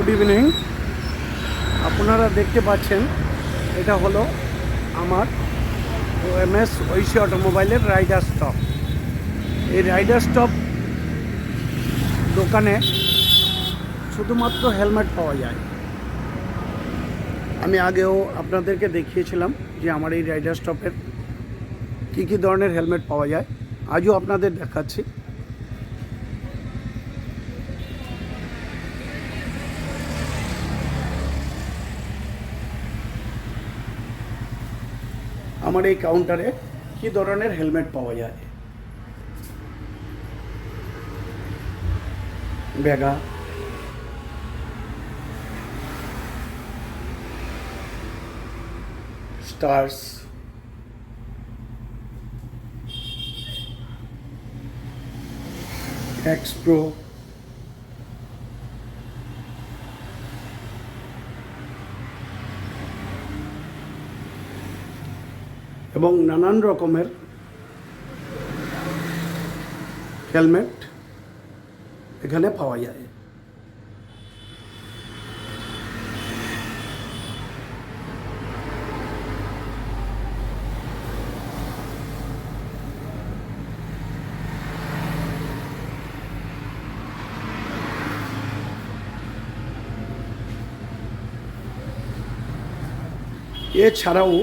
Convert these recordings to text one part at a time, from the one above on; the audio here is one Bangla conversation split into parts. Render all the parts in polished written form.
Good evening. আপনারা দেখতে পাচ্ছেন এটা হলো আমার OMS ঐশী অটোমোবাইলের রাইডার স্টপ। এই রাইডার স্টপ দোকানে শুধুমাত্র হেলমেট পাওয়া যায়। আমি আগেও আপনাদেরকে দেখিয়েছিলাম যে আমার এই রাইডার স্টপের কী ধরনের হেলমেট পাওয়া যায়। আজও আপনাদের দেখাচ্ছি। আমার এই কাউন্টারে কী ধরনের হেলমেট পাওয়া যায়। ব্যাগা, স্টার্স, এক্সপ্রো, এবং নানান রকমের হেলমেট এখানে পাওয়া যায়। এছাড়াও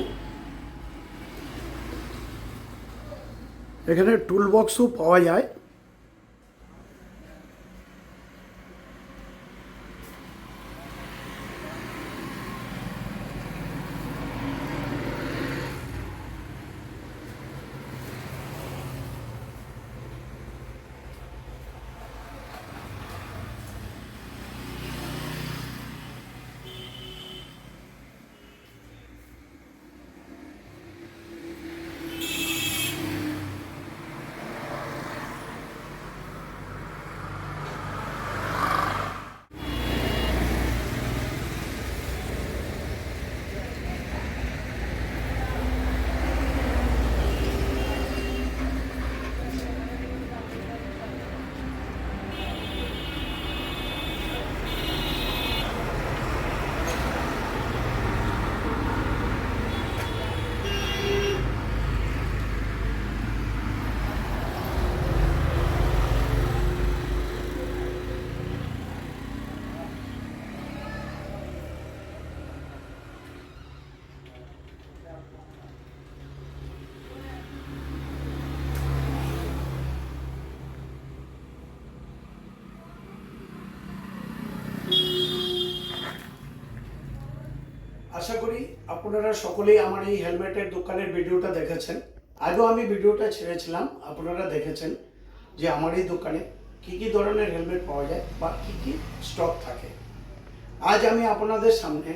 এখানে টুল বক্সও পাওয়া যায়। আশা করি আপনারা সকলেই আমার এই হেলমেটের দোকানের ভিডিওটা দেখেছেন। আগেও আমি ভিডিওটা ছেড়েছিলাম, আপনারা দেখেছেন যে আমার এই দোকানে কী ধরনের হেলমেট পাওয়া যায় বা কী স্টক থাকে। আজ আমি আপনাদের সামনে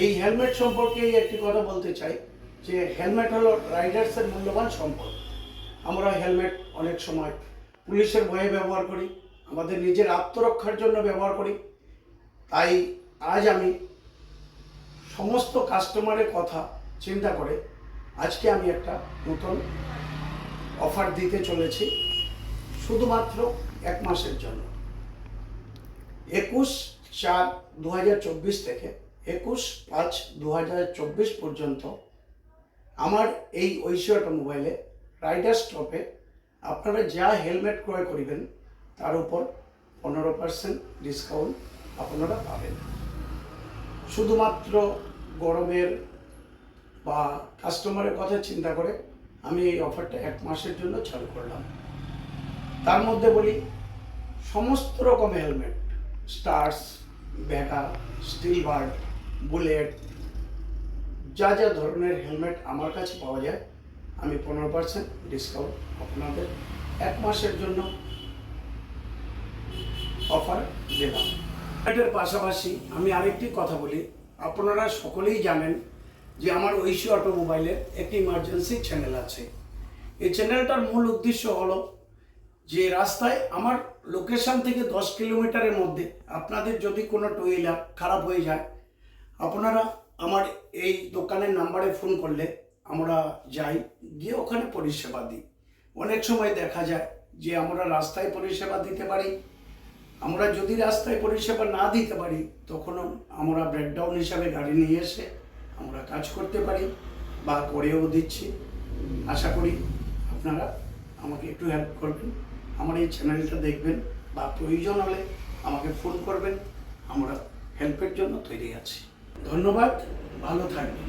এই হেলমেট সম্পর্কেই একটি কথা বলতে চাই যে হেলমেট হলো রাইডার্সের মূল্যবান সম্পদ। আমরা হেলমেট অনেক সময় পুলিশের ভয়ে ব্যবহার করি, আমাদের নিজের আত্মরক্ষার জন্য ব্যবহার করি। তাই আজ আমি সমস্ত কাস্টমারের কথা চিন্তা করে আজকে আমি একটা নতুন অফার দিতে চলেছি, শুধুমাত্র 1 মাসের জন্য। 21/4/2024 থেকে 21/5/2024 পর্যন্ত আমার এই ঐশী অটোমোবাইলে রাইডার স্টপে আপনারা যা হেলমেট ক্রয় করিবেন তার উপর 15% ডিসকাউন্ট আপনারা পাবেন। শুধুমাত্র গরমের বা কাস্টমারের কথা চিন্তা করে আমি এই অফারটা 1 মাসের জন্য চালু করলাম। তার মধ্যে বলি, সমস্ত রকম helmet, Studds, Vega, Steelbird, Bullet, যা ধরনের হেলমেট আমার কাছে পাওয়া যায় আমি 15% ডিসকাউন্ট আপনাদের 1 মাসের জন্য অফার দিলাম। এটার পাশাপাশি আমি আরেকটি কথা বলি, আপনারা সকলেই জানেন যে আমার ঐশী অটোমোবাইলের একটি ইমার্জেন্সি চ্যানেল আছে। এই চ্যানেলটার মূল উদ্দেশ্য হলো যে রাস্তায় আমার লোকেশন থেকে 10 কিলোমিটারের মধ্যে আপনাদের যদি কোনো টু হুইলার খারাপ হয়ে যায়, আপনারা আমার এই দোকানের নাম্বারে ফোন করলে আমরা যাই, গিয়ে ওখানে পরিষেবা দিই। অনেক সময় দেখা যায় যে আমরা রাস্তায় পরিষেবা দিতে পারি, আমরা যদি রাস্তায় পরিষেবা না দিতে পারি তখনও আমরা ব্রেকডাউন হিসাবে গাড়ি নিয়ে এসে আমরা কাজ করতে পারি বা করেও দিচ্ছি। আশা করি আপনারা আমাকে একটু হেল্প করবেন, আমার এই চ্যানেলটা দেখবেন বা প্রয়োজন হলে আমাকে ফোন করবেন। আমরা হেল্পের জন্য তৈরি আছি। ধন্যবাদ, ভালো থাকবেন।